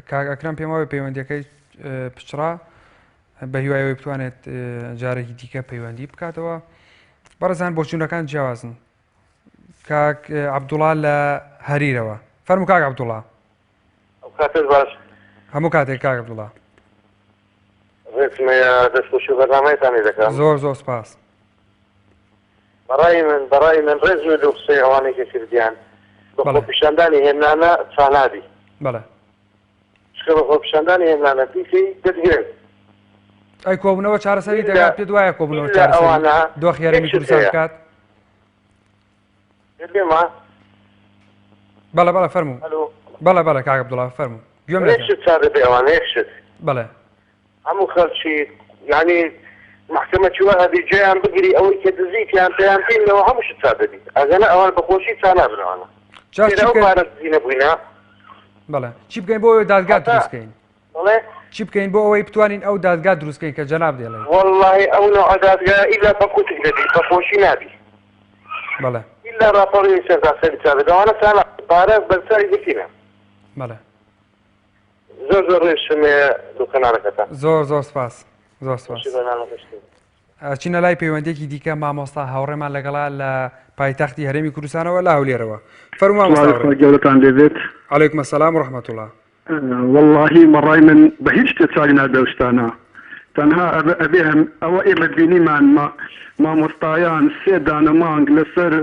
کاک ئەکرەم پێم وایە پەیوەندیەکەی پچڕا بە هیوایەوەی بتوانێت جارێکی دیکە پەیوەندی بکاتەوە. بەڕێزان بۆچوونەکان جیاوازن. کاک عەبدوڵڵا لە هەریرەوە فەرموو کاک عەبدوڵڵا. هەموو کاتێک کاک عەبدوڵڵا. دەستخۆشی بەرنامەیەتانی دەکەم. زۆر سپاس. بەڕای من ڕێزوێ لەو قسەی ئەوانەی کە کردیان بە خۆپیشاندانی هێمنانە چانابی. بەڵێ شکە بە خۆپیشاندانی هێمنانە پیسی دەتگرێت. ئەی کۆبوونەوە چارەسەری دەگات پێت وایە کۆبوونەوە چارەسەری دۆخ یاریمی کوردستان بکات؟ بەڵێ فەرموو. بەڵێ کاک عەبدوڵڵا فەرموو. گوێم لێ شت چارە بێ ئەوانە یەک شت. بەڵێ هەموو خەڵکی یعنی محکمە چوە هەبی جێیان بگری ئەوەی کە دزیتیان پێیان پێینەوە هەموو شت چا دەبیت ئەگەنە ئەوان بەخۆشی چا نابنەوەنە پارە دزینە بووینە. بەڵێ چی بکەین بۆ ئەوەی دادگا دروستکەین؟ بەڵێ چی بکەین بۆ ئەوەی بتوانین ئەو دادگا دروستکەین کە جەناب دێڵێ؟ وەڵڵاهی ئەو نەوع دادگا ئیلا بەقوتک دەبی بەخۆشی نابی. بەڵێ ئیلا ڕاپەڕۆی سەرتاسەری چا بێت ئەوانە چا پارە بەرچاوی دەکینە. بەڵێ زۆر ڕێشمێ دوو کەناڵەکەتان. زۆر سپاس. چینە لای پەیوەندێکی دیکە مامۆستا هاوڕێمان لەگەڵا لە پایتەختی هەرێمی کوردستانەوە لە هەولێرەوە. فەرموو مامۆستا. گەورەتان لێبێت. عەلەیکوم السەلام وڕەحمەتوڵڵاه. واللهی مەڕای من بە هیچ شتێ چاک نادەوشتانە. تەنها ئەبێ ئەوە ئێمە بینیمان مامۆستایان 3 دانە مانگ لەسەر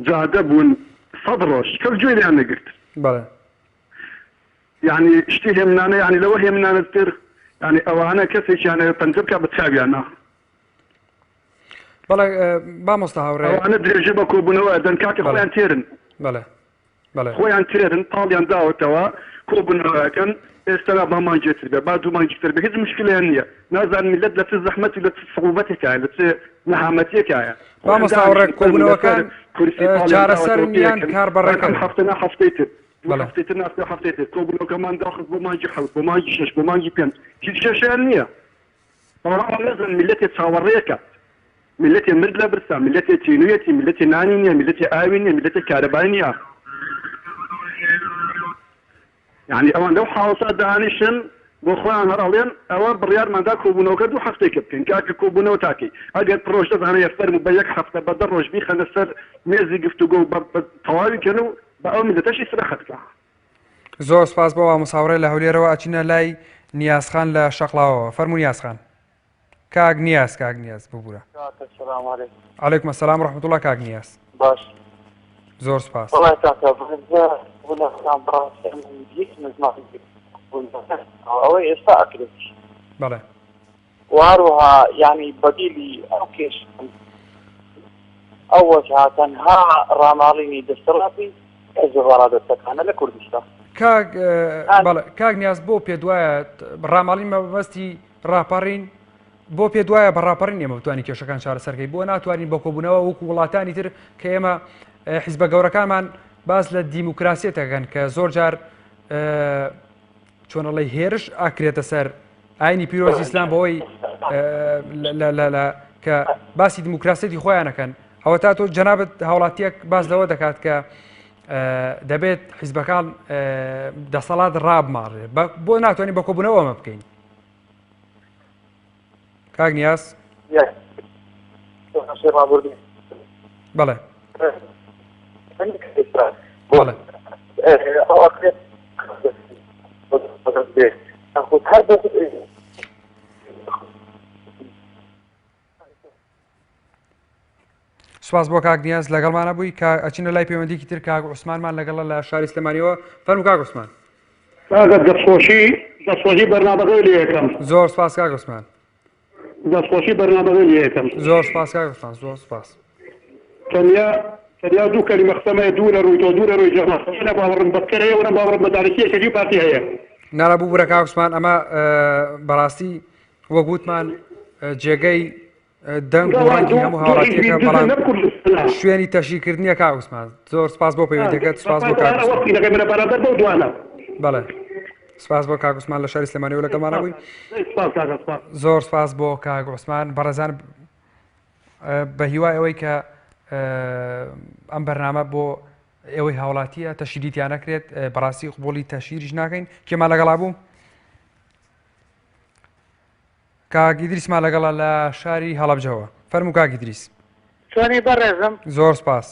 جادە بوون 100 ڕۆژ کەس گوێیان نەگرت. بەڵێ. یعنی شتی هێمنانە یعنی لەوە هێمنانەتر یعنی ئەوانە کەسێکیانە پەنجە بکە بە چاویانە. بەڵێ مامۆستا هاوڕێ. ئەوانە درێژە بە کۆبوونەوە دەن کاکە خۆیان تێرن. بەڵێ. بەڵێ. خۆیان تێرن پاڵیان داوەتەوە کۆبوونەوەکەن ئێستا بە مانجێتر بێ با دوو مانجتر بە هیچ مشکلیان نییە. نازان میلەت لە چ زەحمەتی لە چ صعوبەتێکایە لە چ نەهامەتیەکایە. مامۆستا هاوڕێ کۆبوونەوەکان چارەسەرنیان کاربەڕەکەن. هەفتەنا هەفتەی تر. هەفتەی تر ناستە هەفتەی تر کۆبوونەوەکەمان داخست بۆ مانجی حەوت بۆ مانجی 6 بۆ مانجی 5 هیچ کێشیان نییە. بەڵام نەزان میلەتێ چاوەڕێیەکە. ملەتی مرد لە برسا ملەتی تینویەتی ملەتی نانی نییە ملەتی ئاوی نییە ملەتی کارەبای نییە. یعنی ئەوان لەو حاوسا دانیشن بۆ خۆیان هەرڵێن ئەوە بڕیارماندا کۆبوونەوەکە 2 هەفتەیەکە بکەین کاکە کۆبوونەوە تاکەی ئەگەر پرۆژ دەزانێ فەرمو بە 1 هەفتە بە 10 ڕۆژ بیخەنە سەر مێزی گفتوگۆ بە تەواوی کەن و بە ئەو ملەتەشی سرەخەت بکە. زۆر سپاس بۆ مامۆستا لە هەولێرەوە ئەچینە لای نیازخان لە شەقڵاوەوە. فەرموو نیازخان. کاک نیاز ببوورە. عەلەیکوم السەلام وڕەحمەتوڵڵاه کاک نیاز. باش. زۆر سپاس. ئەوەی ئێستا ئەکرێت. بەڵێ. وهروها يعني بديلي أو كيش أول تنها راماليني دستراتي أزوار دستكانة لكردستان کاک نیاز بۆ پێ دوایە ڕاماڵین مەبەستی ڕاپەڕین بۆ پێ دوایە بە ڕاپەڕین ئێمە بتوانین کێشەکان چارەسەرکەی بۆ ناتوانین بە کۆبوونەوە وەکو وڵاتانی تر کە ئێمە حیزبە گەورەکانمان باس لە دیموکراسی دەکەن کە زۆر جار چۆنەڵی هێرش ئاکرێتە سەر ئاینی پیرۆزی ئیسلام بەوەی کە باسی دیموکراسیەتی خۆیانەکەن. ئەوە تا تۆ جەنابەت هاوڵاتیەک باس لەوە دەکات کە دەبێت حیزبەکان دەسەڵات ڕابماڕێ بۆ ناتوانین بە کۆبوونەوە ئەمە بکەین. کاک نیاز. بەڵێ. بەڵێ. سواز بۆ کاک نیاز لەگەڵمانە بووی ئەچینە لای پەیوەندیکی تر کاک عوسمانمان لەگەڵ لە شاری سلێمانیەوە. فەرموو کاک عوسمان. دەستخۆشی بەرنامەکەی لێ یەکەم. زۆر سپاس کاک عوسمان. دەستخۆشی بەرنامەکەی لێ یەکەم. زۆر سپاس کاک عوسمان زۆر سپاس. تەنیا دوو کەلیمە قسەمەیە دوو لە ڕووی تۆ دوو لە ڕووی جەماعەت باوەڕم بەکەرەیە و باوەڕم بە دارەکیەکەی پارتی هەیە. نارە بوو بوورە کاک عوسمان ئەمە بەڕاستی وە گوتمان جێگەی دەنگ و ڕەنگی هەموو هاوڵاتیەکە بەڵام شوێنی تەشیکردنیە کاک عوسمان. زۆر سپاس بۆ پەیوەندیەکەت. سپاس بۆ کاک عوسمان. بەڵێ. سپاس بۆ کاک عوسمان لە شاری سلێمانیەوە لەگەڵمانە بووی. زۆر سپاس بۆ کاک عوسمان. بەڕێزان بە هیوای ئەوەی کە ئەم بەرنامە بۆ ئێوەی هاوڵاتیە تەشیریتیان نەکرێت بەڕاستی قبوڵی تەشیریش ناکەین. کێمان لەگەڵا بوو؟ کاک ئیدریسمان لەگەڵا لە شاری هەڵەبجەوە. فەرموو کاک ئیدریس. چۆنی بەڕێزم؟ زۆر سپاس.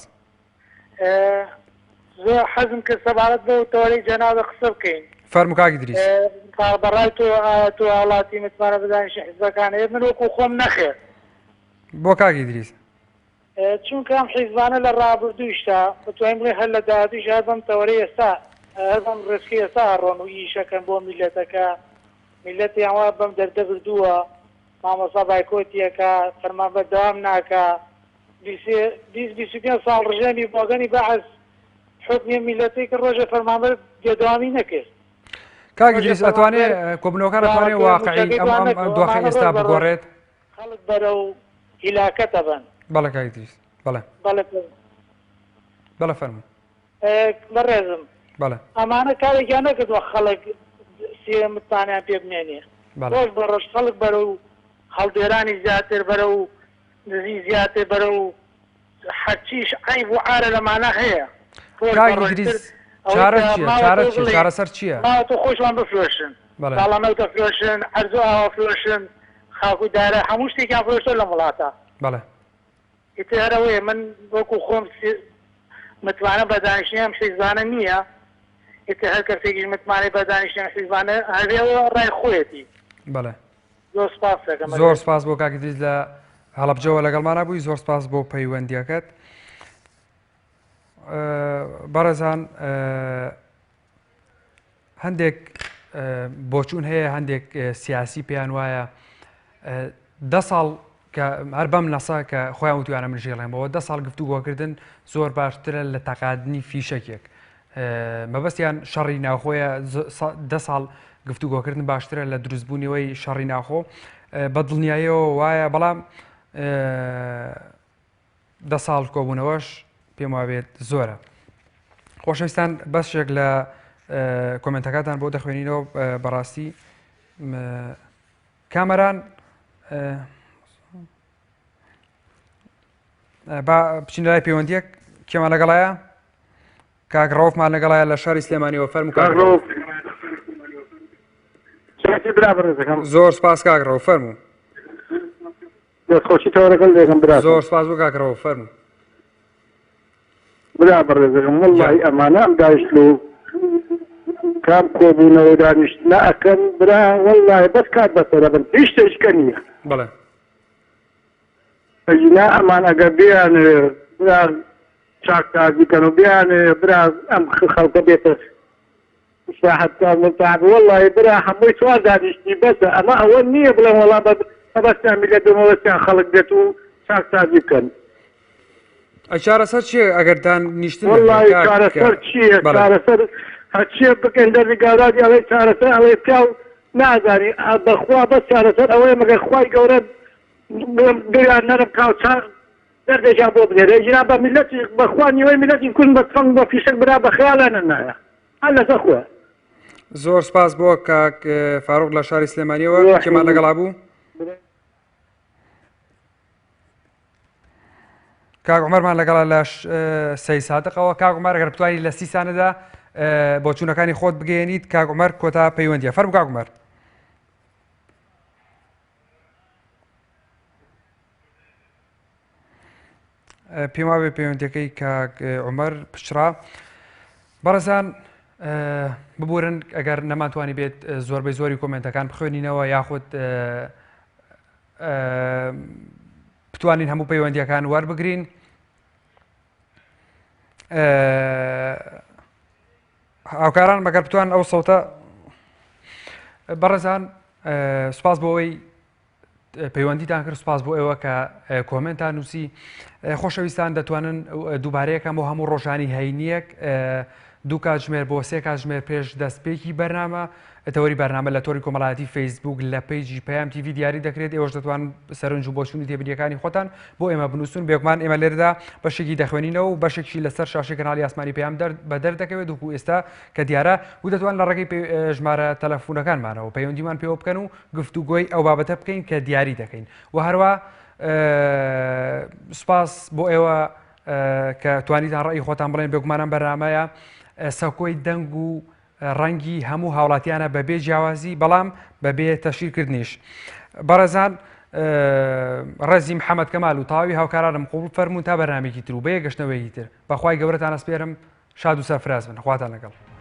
زۆر حەزم کرد سەبارەت بۆ تۆری جەنابە قسە بکەین. فەرموو کاک ئیدریس. بەڕای تۆ هاوڵاتی متمانە بدانیش حیزبەکانە من وەکو خۆم نەخێر. بۆ کاک ئیدریس. چونکە ئەم حیزبانە لە ڕابردوویشتا بتوانین بڵێ هەر لە داهاتوویش هەر بەم تەوەرەی ئێستا هەر بەم ڕێسکی ئێستا هەڕۆن و ئیشەکەن بۆ میلەتەکە میلەتیان وا بەم دەردە بردووە مامۆستا بایکۆتیەکە فەرمان بەردەوام ناکە 20-25 ساڵ ڕژێمی بۆگەنی بەعەز حکمی میلەتی کە ڕۆژە فەرمانبەر بێدەوامی نەکرد. کاک ئیدریس ئەتوانێ کۆبوونەوەکان ئەتوانێ واقعی ئەم دۆخی ئێستا بگۆڕێت؟ خەڵک بەرەو هیلاکەتە بن. بەڵێ کاک ئیدریس. بەڵێ. بەڵێ فەرموو. بەڕێزم. بەڵێ. ئەمانە کارێکیان نەکردووە خەڵک متمانیان پێ بمێنێ. ڕۆژ بە ڕۆژ خەڵک بەرەو هەڵدێرانی زیاتر بەرەو نزی زیاتر بەرەو حەچیش عیب و عارە لەمانە هەیە. کاک ئیدریس چارە چییە؟ چارەسەر چییە؟ ماوەتە خۆشمان بفرۆشن. ساڵەمەوتە فرۆشن، عەرز و ئاوا فرۆشن، خاکو دارە هەموو شتێکیان فرۆشتۆ لە وڵاتە بەڵێ ئیتر هەرەوەیە من وەکو خۆم متمانە بە دانیشتنیام حیزبانە نییە ئیتر هەر کەسێکیش متمانەی بە دانیشتنیام حیزبانە هەبێەوە ڕای خۆیەتی بەڵێ زۆر سپاس دەکەم زۆر سپاس بۆ کاک ئیدریس لە هەڵەبجەوە لەگەڵمانە بووی زۆر سپاس بۆ پەیوەندیەکەت بەڕێزان هەندێک بۆچوون هەیە هەندێک سیاسی پێیان وایە 10 ساڵ کە هەر بەم نەسا کە خۆیان وتوانە من ژێڵێن بەوە 10 ساڵ گفتوگۆکردن زۆر باشترە لە تەقاعدنی فیشەکێک مەبەستیان شەڕی ناوخۆیە 10 ساڵ گفتوگۆکردن باشترە لە دروستبوونیەوەی شەڕی ناوخۆ بە دڵنیاییەوە وایە بەڵام 10 ساڵ کۆبوونەوەش پێم وابێت زۆرە خۆشەویستان بەشێک لە کۆمنتەکاتان بۆ دەخوێنینەوە بەڕاستی کامەران بچین لای پەیوەندیەک کێمان لەگەڵایە کاک ڕەوفمان لەگەڵایە لە شاری سلێمانیەوە فەرموو کاک زۆر سپاس کاک ڕەوف فەرموو دەستخۆشی تەوەرەکەم لێکم برا زۆر سپاس بۆ کاک ڕەوف فەرموو برا بەڕێزەکەم وەڵڵاهی ئەمانە ئەم دانیشت و کام کۆبوونەوە دانیشتنە ئەەکەن برا وەڵڵاهی بەس کات بەسەرە بن هیچ شتێککە نییە بەڵێ ئەجینا ئەمان ئەگەر بیان برا چاکتازیکەن و بیان برا ئەم خەڵکە بێتە ساحەتکار متعب وەڵڵاهی برا هەمووی چوار دانیشتی بەسە ئەمە ئەوە نییە بڵێن وەڵا بەبەستیان میلەت دەمەوەستیان خەڵک دێت و چاکتازی بکەن چارەسەر چییە ئەگەر دانیشتن وەڵڵاهی چارەسەر چییە چارەسەر هەرچیە بکەن دەرگارادی ئەوەی چارەسەر ئەوەی پیاو نازانی بەخوا بەس چارەسەر ئەوەیە مەگەر خوای گەورە گریان نەرم کاوچار دەردێکیان بۆ بدێرە ژنا بە میلەتی بەخوا نیوەی میلەتی کون بە فەنگ بە فیشک برا بە خەیاڵانە نایە هەر لەسەر خوە زۆر سپاس بۆ کاک فاروق لە شاری سلێمانیەوە کێمان لەگەڵا بوو کاک عومەرمان لەگەڵا لە سەی سادقەوە کاک عومەر ئەگەر بتوانیت لە 30 سانەدا بۆچوونەکانی خۆت بگەیەنیت کاک عومەر کۆتا پەیوەندیە فەرموو کاک عومەر پێم وابێ پەیوەندیەکەی کاک عومەر پچڕا بەڕێزان ببورن ئەگەر نەماتوانی بێت زۆربەی زۆری کۆمنتەکان بخوێنینەوە یاخود بتوانین هەموو پەیوەندیەکان وەربگرین هاوکاران مەگەر بتوان ئەو سەوتە بەڕێزان سوپاس بۆ ئەوەی پەیوەندیتان کرد سوپاس بۆ ئێوە کە کۆمنتان نووسی خۆشەویستان دەتوانن دووبارەیەکەم بۆ هەموو ڕۆژانی هەینیەک 2 کاتژمێر بۆ 3 کاتژمێر پێش دەستپێکی بەرنامە تەوەری بەرنامە لە تۆری کۆمەڵایەتی فەیسبوک لە پەیجی پەیام تیڤ دیاری دەکرێت ئێوەش دەتوان سەرنج و بۆچوونی تێبینیەکانی خۆتان بۆ ئێمە بنووسن بێگومان ئێمە لێرەدا بەشێکی دەخوێنینەوە و بەشێکی لەسەر شاشەی کەناڵی ئاسمانی پەیام بەدەر دەکەوێت وەکو ئێستا کە دیارە و دەتوان لە ڕێگەی ژمارە تەلەفۆنەکانمانەوە پەیوەندیمان پێوە بکەن و گفتوگۆی ئەو بابەتە بکەین کە دیاری دەکەین و هەروە سوپاس بۆ ئێوە کە توانیتان ڕێی خۆتان بڵێن بێگومانم بەرنامەیە سەکۆی دەنگ و ڕەنگی هەموو هاوڵاتیانە بەبێ جیاوازی بەڵام بەبێ تەشیرکردنیش بەڕێزان ڕێزی محەممەد کەمال و تاوی هاوکارانم قوبڵ فەرموون تا بەرنامێکی تر و بەیە گەشتنەوەیکی تر بەخوای گەورەتان ئەسپێرم شاد و سەرفراز بن خواتان لەگەڵ